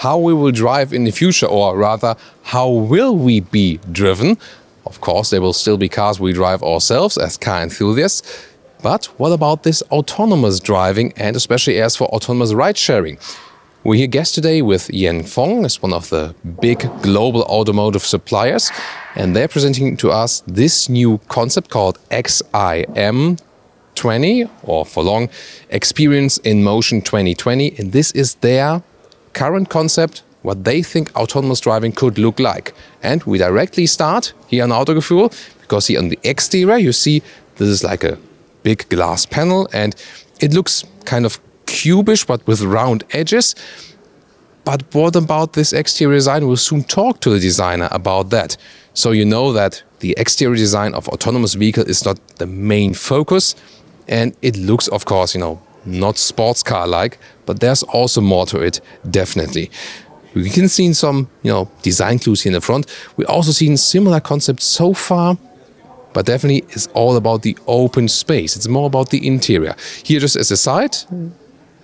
how we will drive in the future, or rather, how will we be driven? Of course, there will still be cars we drive ourselves as car enthusiasts. But what about this autonomous driving, and especially as for autonomous ride-sharing? We're here guest today with Yanfeng, as one of the big global automotive suppliers, and they're presenting to us this new concept called XiM20, or for long, Experience in Motion 2020. And this is their current concept, what they think autonomous driving could look like. And we directly start here on Autogefühl, because here on the exterior you see this is like a big glass panel, and it looks kind of cubish but with round edges. But what about this exterior design? We'll soon talk to the designer about that. So you know that the exterior design of autonomous vehicle is not the main focus, and it looks, of course, not sports car like, but there's also more to it, definitely. We can see some, design clues here in the front. We also seen similar concepts so far, but definitely it's all about the open space. It's more about the interior. Here, just as a side,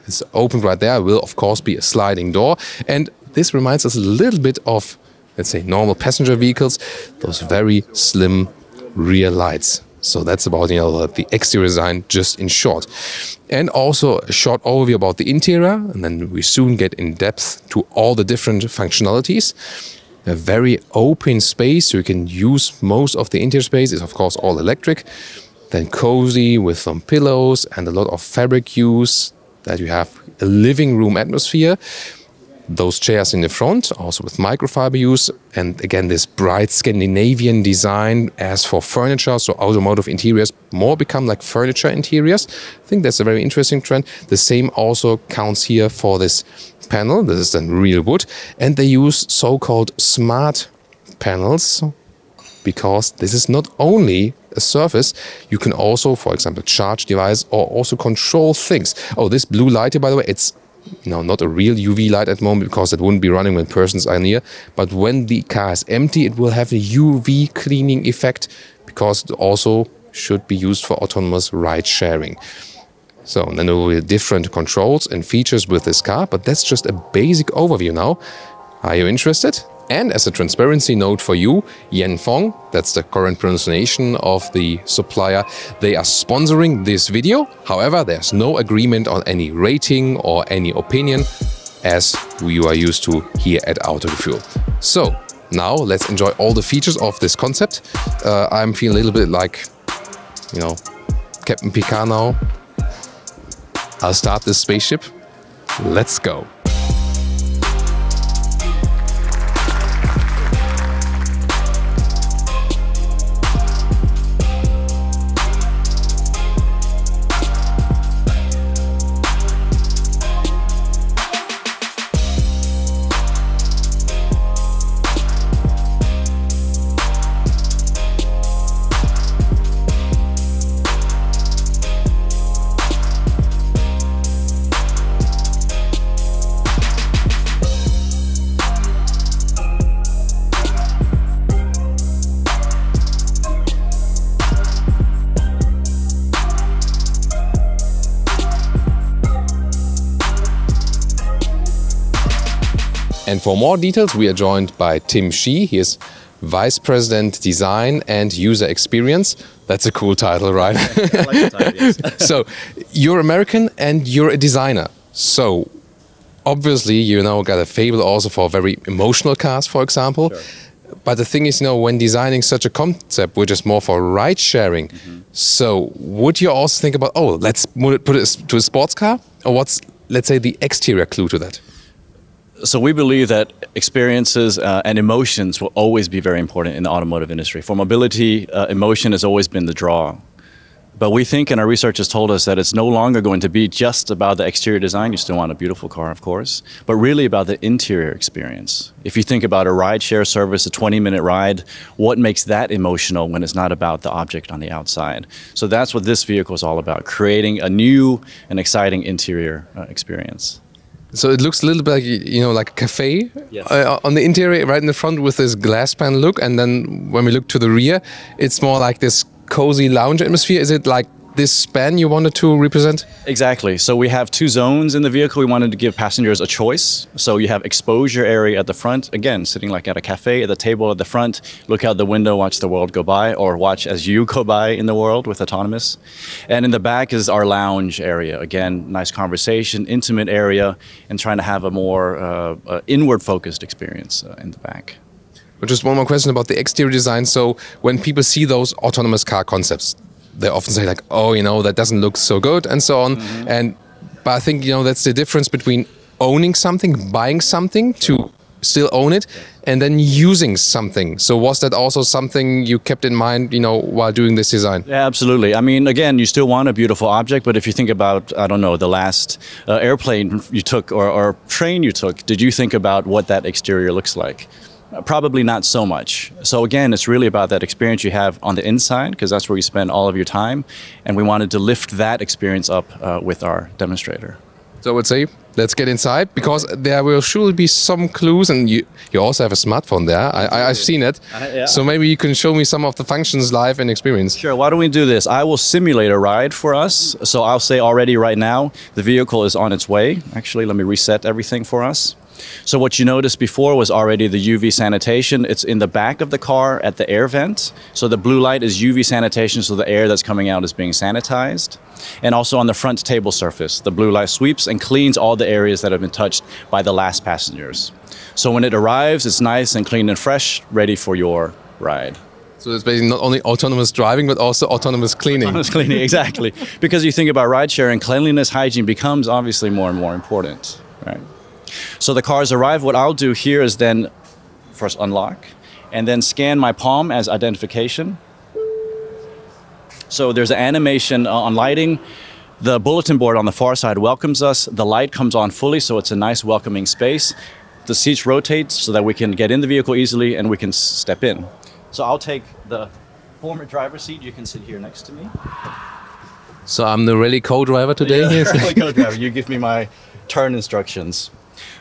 it's open right there, will of course be a sliding door. And this reminds us a little bit of, let's say, normal passenger vehicles, those very slim rear lights. So that's about, the exterior design just in short. And also a short overview about the interior, and then we soon get in depth to all the different functionalities. A very open space, so you can use most of the interior space. Is of course all electric. Then cozy with some pillows and a lot of fabric use, that you have a living room atmosphere. Those chairs in the front, also with microfiber use. And again, this bright Scandinavian design as for furniture. So automotive interiors more become like furniture interiors. I think that's a very interesting trend. The same also counts here for this panel. This is then real wood. And they use so-called smart panels, because this is not only a surface, you can also, for example, charge device or also control things. Oh, this blue light here, by the way, it's not a real UV light at the moment, because it wouldn't be running when persons are near. But when the car is empty, it will have a UV cleaning effect, because it also should be used for autonomous ride sharing. So then there will be different controls and features with this car, but that's just a basic overview now. Are you interested? And as a transparency note for you, Yanfeng, that's the current pronunciation of the supplier, they are sponsoring this video. However, there's no agreement on any rating or any opinion, as you are used to here at Autogefühl. So now let's enjoy all the features of this concept. I'm feeling a little bit like, Captain Picard now. I'll start this spaceship. Let's go. And for more details, we are joined by Tim Shi. He is Vice President Design and User Experience. That's a cool title, right? I like the title, yes. So you're American and you're a designer. So obviously, got a fable also for very emotional cars, for example. Sure. But the thing is, when designing such a concept, which is more for ride sharing, so would you also think about, let's put it to a sports car? Or what's, let's say, the exterior clue to that? So we believe that experiences and emotions will always be very important in the automotive industry. For mobility, emotion has always been the draw. But we think, and our research has told us, that it's no longer going to be just about the exterior design. You still want a beautiful car, of course, but really about the interior experience. If you think about a ride-share service, a 20-minute ride, what makes that emotional when it's not about the object on the outside? So that's what this vehicle is all about, creating a new and exciting interior experience. So it looks a little bit like, like a cafe. Yes. On the interior, right in the front with this glass panel look. And then when we look to the rear, it's more like this cozy lounge atmosphere. Is it like this span you wanted to represent? Exactly. So we have two zones in the vehicle. We wanted to give passengers a choice. So you have exposure area at the front, again, sitting like at a cafe at the table at the front, look out the window, watch the world go by, or watch as you go by in the world with autonomous. And in the back is our lounge area. Again, nice conversation, intimate area, and trying to have a more inward-focused experience in the back. But just one more question about the exterior design. So when people see those autonomous car concepts, they often say like, oh, you know, that doesn't look so good and so on. But I think, you know, that's the difference between owning something, buying something to still own it, and then using something. So was that also something you kept in mind, you know, while doing this design? Yeah, absolutely. I mean, again, you still want a beautiful object, but if you think about, I don't know, the last airplane you took or train you took, did you think about what that exterior looks like? Probably not so much. So again, it's really about that experience you have on the inside, because that's where you spend all of your time. And we wanted to lift that experience up with our demonstrator. So I would say, let's get inside, because there will surely be some clues, and you also have a smartphone there. I've seen it. Yeah. So maybe you can show me some of the functions live in experience. Sure, why don't we do this? I will simulate a ride for us. So I'll say already right now, the vehicle is on its way. Actually, let me reset everything for us. So what you noticed before was already the UV sanitation. It's in the back of the car at the air vent. So the blue light is UV sanitation, so the air that's coming out is being sanitized. And also on the front table surface, the blue light sweeps and cleans all the areas that have been touched by the last passengers. So when it arrives, it's nice and clean and fresh, ready for your ride. So it's basically not only autonomous driving, but also autonomous cleaning. Autonomous cleaning, exactly. Because you think about ride sharing, cleanliness, hygiene becomes obviously more and more important, right? So the cars arrive. What I'll do here is then first unlock and then scan my palm as identification. So there's an animation on lighting. The bulletin board on the far side welcomes us. The light comes on fully, so it's a nice welcoming space. The seats rotate so that we can get in the vehicle easily and we can step in. So I'll take the former driver's seat. You can sit here next to me. So I'm the rally co-driver today? Yeah, rally co-driver. You give me my turn instructions.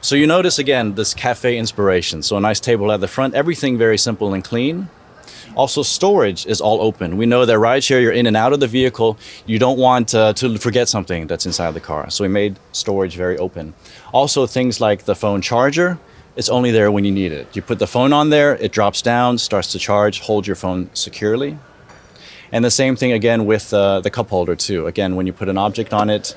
So you notice again this cafe inspiration. So a nice table at the front, everything very simple and clean. Also storage is all open. We know that rideshare, you're in and out of the vehicle. You don't want to forget something that's inside the car. So we made storage very open. Also things like the phone charger, it's only there when you need it. You put the phone on there, it drops down, starts to charge, hold your phone securely. And the same thing again with the cup holder too. Again, when you put an object on it,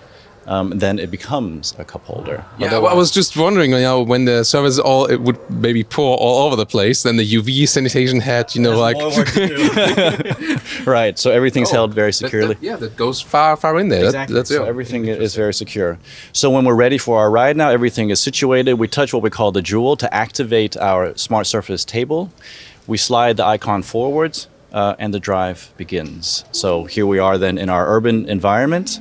then it becomes a cup holder. Yeah, I was just wondering, you know, when the service it would maybe pour all over the place, then the UV sanitation had, you know, There's like more work to do. Right, so everything's held very securely. That goes far in there. Exactly. So everything is very secure. So when we're ready for our ride now, everything is situated. We touch what we call the jewel to activate our smart surface table. We slide the icon forwards. And the drive begins. So here we are then in our urban environment.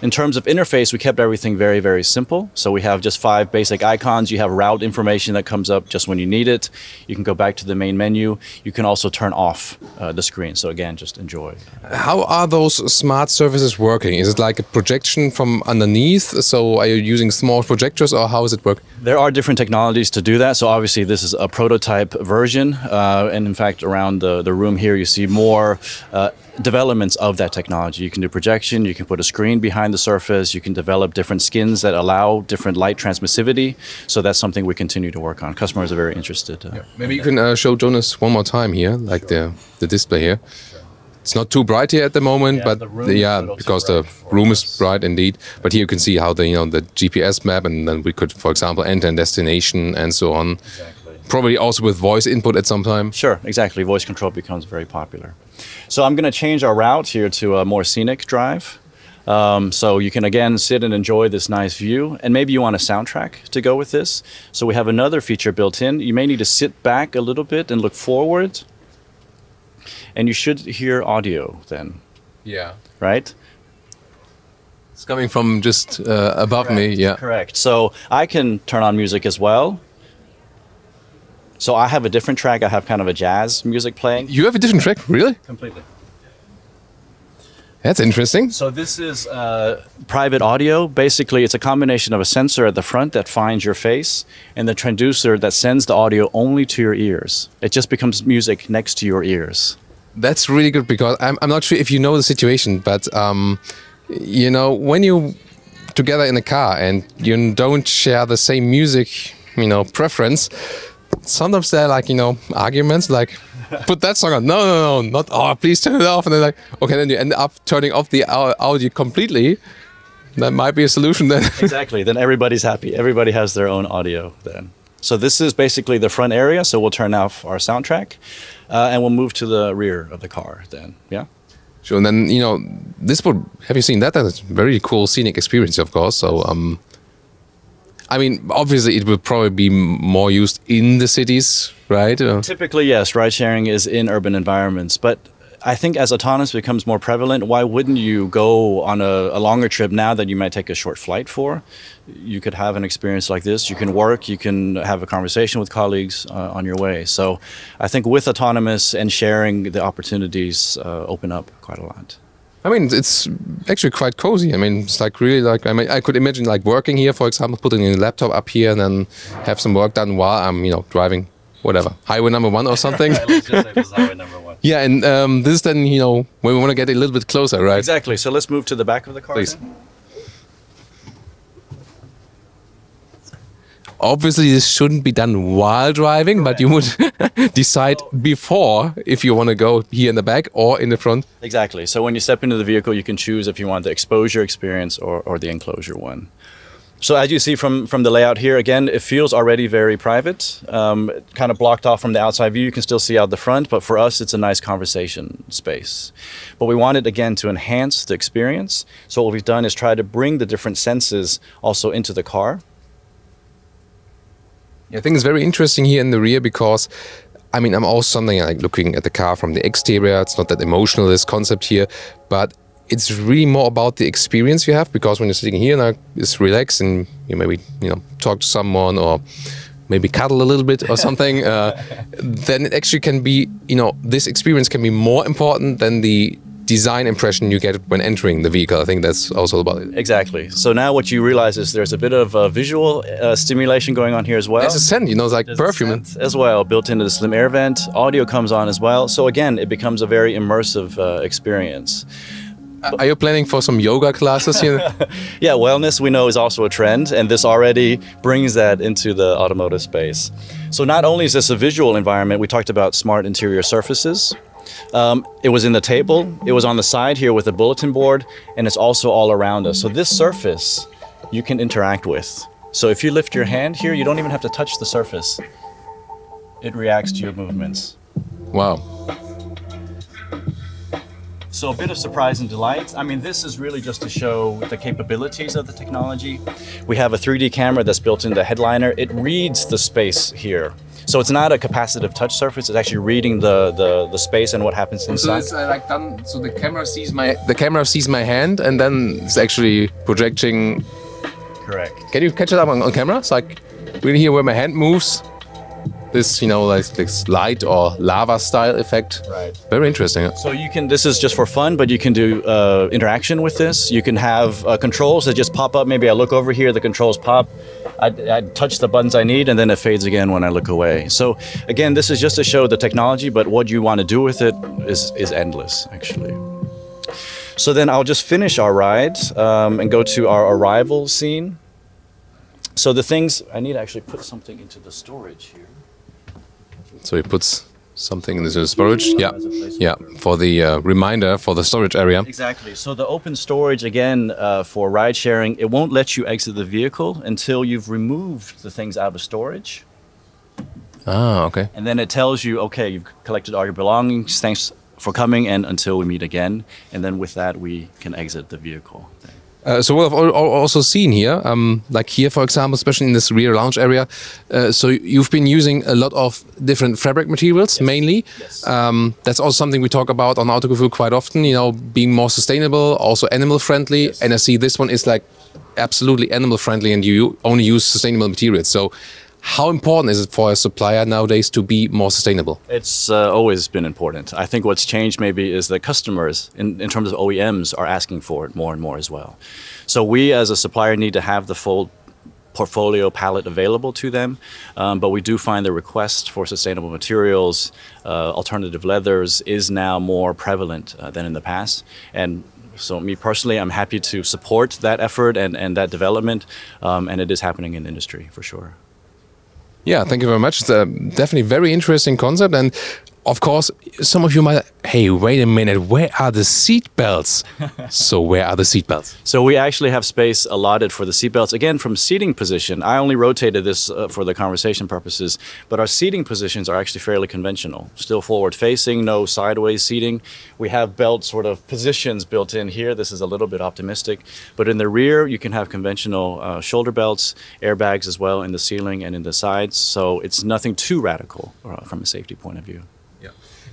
In terms of interface, we kept everything very, very simple. So we have just 5 basic icons. You have route information that comes up just when you need it. You can go back to the main menu. You can also turn off the screen. So again, just enjoy. How are those smart surfaces working? Is it like a projection from underneath? So are you using small projectors, or how does it work? There are different technologies to do that. So obviously this is a prototype version. And in fact, around the room here, you see more developments of that technology. You can do projection, you can put a screen behind the surface, you can develop different skins that allow different light transmissivity. So that's something we continue to work on. Customers are very interested. Maybe you can show Jonas one more time here, like the display here. It's not too bright here at the moment, but because the room is bright indeed. But here you can see how the GPS map, and then we could, for example, enter a destination and so on. Exactly. Probably also with voice input at some time. Sure, exactly. Voice control becomes very popular. So I'm going to change our route here to a more scenic drive. So you can again sit and enjoy this nice view, and maybe you want a soundtrack to go with this. So we have another feature built in. You may need to sit back a little bit and look forward, and you should hear audio then. Yeah. Right? It's coming from just above me, yeah. Correct. So I can turn on music as well. So I have a different track. I have kind of a jazz music playing. You have a different track? Really? Completely. That's interesting. So this is private audio. Basically, it's a combination of a sensor at the front that finds your face and the transducer that sends the audio only to your ears. It just becomes music next to your ears. That's really good because I'm not sure if you know the situation, but you know, when you together in a car and you don't share the same music, you know, preference, sometimes there are like, you know, arguments like, put that song on. No, no, no, not, oh, please turn it off. And they're like, okay, then you end up turning off the audio completely. That might be a solution then. Exactly, then everybody's happy. Everybody has their own audio then. So this is basically the front area, so we'll turn off our soundtrack and we'll move to the rear of the car then, yeah? Sure, and then, you know, this would, have you seen that? That's a very cool scenic experience, of course. So, I mean, obviously it will probably be more used in the cities, right? Typically, yes, ride sharing is in urban environments, but I think as autonomous becomes more prevalent, why wouldn't you go on a longer trip now that you might take a short flight for? You could have an experience like this. You can work, you can have a conversation with colleagues on your way. So I think with autonomous and sharing, the opportunities open up quite a lot. I mean, it's actually quite cozy. I mean, it's like really like, I mean, I could imagine like working here, for example, putting a laptop up here and then have some work done while I'm, you know, driving, whatever, highway number 1 or something. Let's just say this is highway number 1. Yeah, and this is then, you know, when we want to get a little bit closer, right? Exactly. So let's move to the back of the car. Please. Obviously, this shouldn't be done while driving, but you would decide before if you want to go here in the back or in the front. Exactly. So when you step into the vehicle, you can choose if you want the exposure experience or the enclosure one. So as you see from the layout here, again, it feels already very private, kind of blocked off from the outside view. You can still see out the front, but for us, it's a nice conversation space. But we wanted, again, to enhance the experience. So what we've done is try to bring the different senses also into the car. I think it's very interesting here in the rear because, I mean, I'm also something like looking at the car from the exterior. It's not that emotional, this concept here, but it's really more about the experience you have, because when you're sitting here now, it's relaxed and you maybe, you know, talk to someone or maybe cuddle a little bit or something, then it actually can be, you know, this experience can be more important than the design impression you get when entering the vehicle. I think that's also about it. Exactly. So now what you realize is there's a bit of visual stimulation going on here as well. There's a scent, you know, it's like there's perfume. As well, built into the slim air vent. Audio comes on as well. So again, it becomes a very immersive experience. Are you planning for some yoga classes here? Yeah, wellness we know is also a trend, and this already brings that into the automotive space. So not only is this a visual environment, we talked about smart interior surfaces. It was in the table, it was on the side here with the bulletin board, and it's also all around us. So this surface you can interact with. So if you lift your hand here, you don't even have to touch the surface. It reacts to your movements. Wow. So a bit of surprise and delight. I mean, this is really just to show the capabilities of the technology. We have a 3D camera that's built in the headliner. It reads the space here. So it's not a capacitive touch surface. It's actually reading the space and what happens inside. So it's like done. So the camera sees my hand, and then it's actually projecting. Correct. Can you catch it up on camera? It's like really here where my hand moves. This, you know, like this light or lava style effect. Right. Very interesting. So you can, this is just for fun, but you can do interaction with this. You can have controls that just pop up. Maybe I look over here, the controls pop. I touch the buttons I need, and then it fades again when I look away. So again, this is just to show the technology, but what you want to do with it is endless, actually. So then I'll just finish our ride and go to our arrival scene. So the things, I need to actually put something into the storage here. So he puts something in the storage. Yeah, yeah, for the reminder for the storage area. Exactly. So the open storage, again, for ride sharing, it won't let you exit the vehicle until you've removed the things out of storage. Ah, okay. And then it tells you, okay, you've collected all your belongings. Thanks for coming, and until we meet again. And then with that, we can exit the vehicle. So what I've also seen here, like here, for example, especially in this rear lounge area, so you've been using a lot of different fabric materials, yes. Mainly. Yes. That's also something we talk about on Autogefühl quite often, you know, being more sustainable, also animal friendly. Yes. And I see this one is like absolutely animal friendly, and you only use sustainable materials. So how important is it for a supplier nowadays to be more sustainable? It's always been important. I think what's changed maybe is that customers, in terms of OEMs, are asking for it more and more as well. So we as a supplier need to have the full portfolio palette available to them, but we do find the request for sustainable materials, alternative leathers is now more prevalent than in the past. And so me personally, I'm happy to support that effort and that development, and it is happening in the industry for sure. Yeah, thank you very much. It's a definitely very interesting concept. And of course, some of you might, hey, wait a minute, where are the seat belts? So where are the seat belts? So we actually have space allotted for the seat belts. Again, from seating position, I only rotated this for the conversation purposes, but our seating positions are actually fairly conventional. Still forward facing, no sideways seating. We have belt sort of positions built in here. This is a little bit optimistic, but in the rear, you can have conventional shoulder belts, airbags as well in the ceiling and in the sides. So it's nothing too radical from a safety point of view.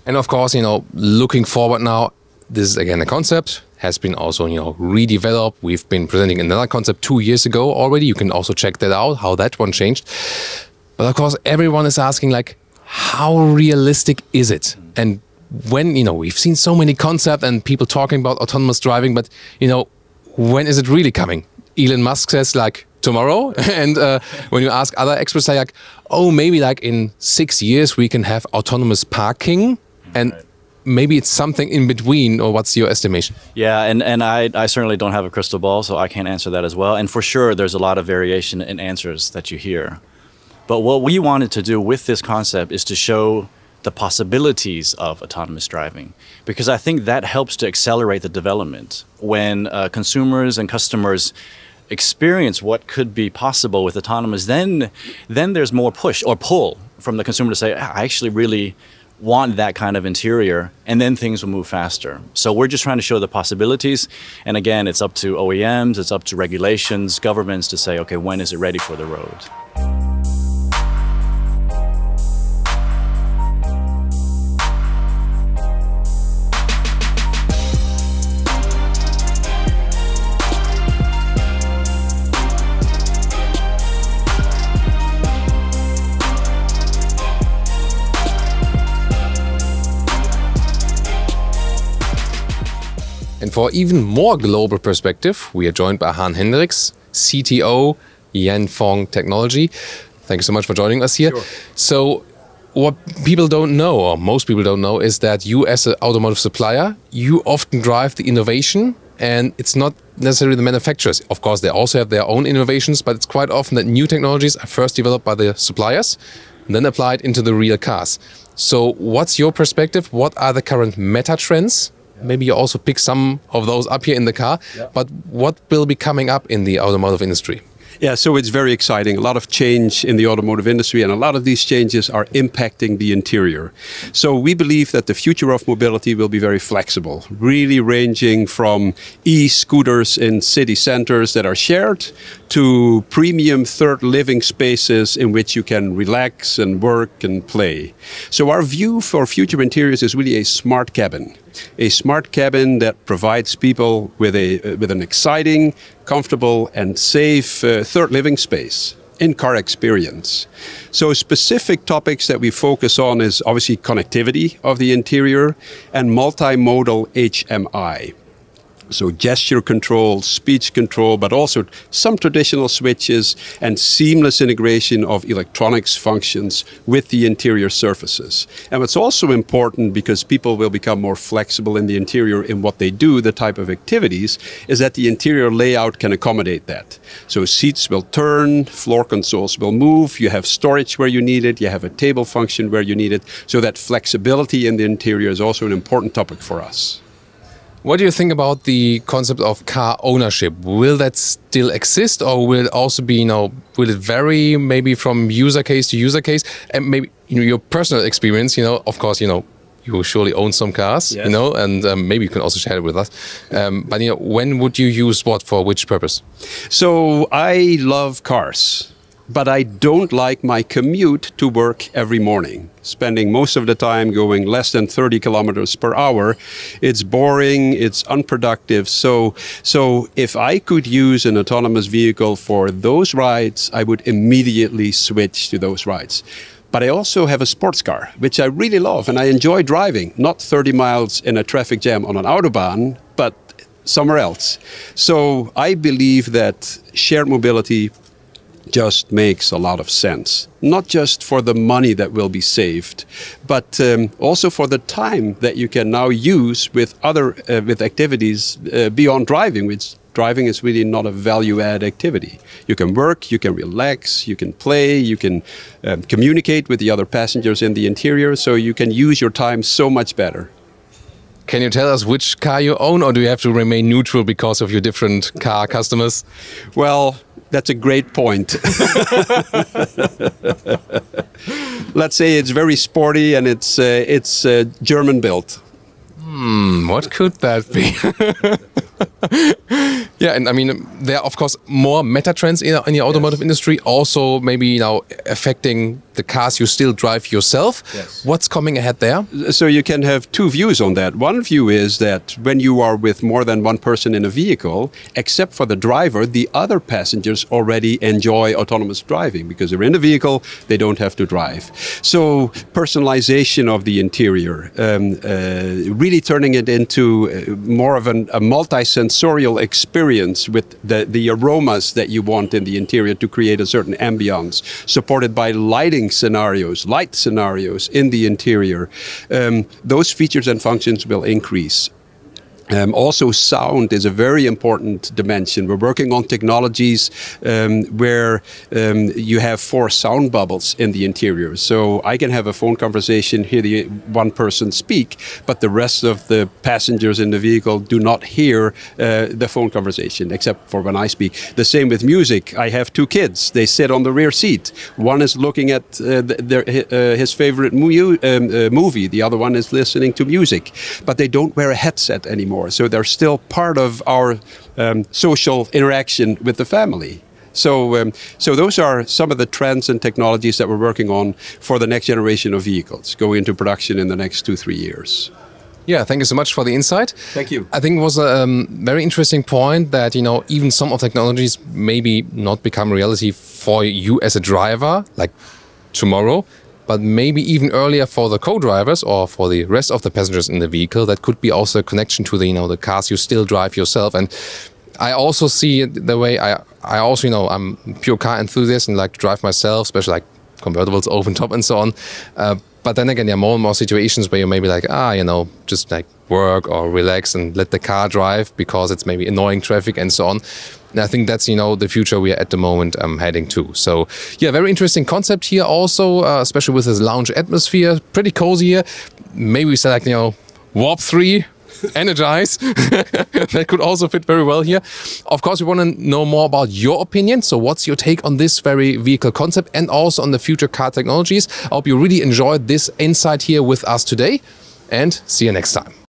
And of course, looking forward now, this is again a concept, has been also, redeveloped. We've been presenting another concept 2 years ago already. You can also check that out, how that one changed. But of course, everyone is asking, like, how realistic is it? And when, we've seen so many concepts and people talking about autonomous driving, but, when is it really coming? Elon Musk says, like, tomorrow. And when you ask other experts, they're like, oh, maybe like in 6 years we can have autonomous parking. And maybe it's something in between, or what's your estimation? Yeah, and I certainly don't have a crystal ball, so I can't answer that as well. And for sure, there's a lot of variation in answers that you hear. But what we wanted to do with this concept is to show the possibilities of autonomous driving, because I think that helps to accelerate the development. When consumers and customers experience what could be possible with autonomous, then there's more push or pull from the consumer to say, I actually really want that kind of interior, and then things will move faster. So we're just trying to show the possibilities. And again, it's up to OEMs, it's up to regulations, governments to say, okay, when is it ready for the road? And for even more global perspective, we are joined by Han Hendricks, CTO, Yanfeng Technology. Thank you so much for joining us here. Sure. So what people don't know, or most people don't know, is that you as an automotive supplier, you often drive the innovation, and it's not necessarily the manufacturers. Of course, they also have their own innovations, but it's quite often that new technologies are first developed by the suppliers, and then applied into the real cars. So what's your perspective? What are the current meta trends? Maybe you also pick some of those up here in the car, but what will be coming up in the automotive industry? Yeah, so it's very exciting. A lot of change in the automotive industry, and a lot of these changes are impacting the interior. So we believe that the future of mobility will be very flexible, really ranging from e-scooters in city centers that are shared to premium third living spaces in which you can relax and work and play. So our view for future interiors is really a smart cabin that provides people with an exciting, comfortable and safe third living space in-car experience. So specific topics that we focus on is obviously connectivity of the interior and multimodal HMI. So gesture control, speech control, but also some traditional switches and seamless integration of electronics functions with the interior surfaces. And what's also important, because people will become more flexible in the interior in what they do, the type of activities, is that the interior layout can accommodate that. So seats will turn, floor consoles will move, you have storage where you need it, you have a table function where you need it. So that flexibility in the interior is also an important topic for us. What do you think about the concept of car ownership? Will that still exist, or will it also be, will it vary maybe from user case to user case? And maybe your personal experience, of course, you surely own some cars, yes. And maybe you can also share it with us. But when would you use what for which purpose? So I love cars, but I don't like my commute to work every morning. Spending most of the time going less than 30 kilometers per hour. It's boring, it's unproductive. So if I could use an autonomous vehicle for those rides, I would immediately switch to those rides. But I also have a sports car, which I really love, and I enjoy driving, not 30 miles in a traffic jam on an Autobahn, but somewhere else. So I believe that shared mobility just makes a lot of sense. Not just for the money that will be saved, but also for the time that you can now use with other with activities beyond driving, which driving is really not a value-add activity. You can work, you can relax, you can play, you can communicate with the other passengers in the interior, so you can use your time so much better. Can you tell us which car you own, or do you have to remain neutral because of your different car customers? Well, that's a great point. Let's say it's very sporty and it's German built. What could that be? Yeah, and I mean, there are of course more meta trends in the automotive industry, also maybe affecting the cars you still drive yourself. Yes. What's coming ahead there? So you can have two views on that. One view is that when you are with more than one person in a vehicle, except for the driver, the other passengers already enjoy autonomous driving because they're in the vehicle, they don't have to drive. So personalization of the interior, really turning it into more of a multi-sensorial experience with the aromas that you want in the interior to create a certain ambiance, supported by lighting scenarios, light scenarios in the interior. Those features and functions will increase. Also, sound is a very important dimension. We're working on technologies where you have 4 sound bubbles in the interior. So I can have a phone conversation, hear the one person speak, but the rest of the passengers in the vehicle do not hear the phone conversation, except for when I speak. The same with music. I have 2 kids. They sit on the rear seat. One is looking at his favorite movie. The other one is listening to music. But they don't wear a headset anymore. So they're still part of our social interaction with the family. So those are some of the trends and technologies that we're working on for the next generation of vehicles going into production in the next 2-3 years. Yeah, thank you so much for the insight. Thank you. I think it was a very interesting point that, even some of the technologies maybe not become reality for you as a driver, like tomorrow, but maybe even earlier for the co-drivers or for the rest of the passengers in the vehicle. That could be also a connection to the, the cars you still drive yourself. And I also see it the way I also, I'm a pure car enthusiast and like to drive myself, especially like convertibles, open top and so on. But then again, there are more and more situations where you maybe like, just like work or relax and let the car drive because it's maybe annoying traffic and so on. And I think that's, the future we are at the moment heading to. So, yeah, very interesting concept here also, especially with this lounge atmosphere. Pretty cozy here. Maybe we select, Warp 3, Energize. That could also fit very well here. Of course, we want to know more about your opinion. So what's your take on this very vehicle concept and also on the future car technologies? I hope you really enjoyed this insight here with us today. And see you next time.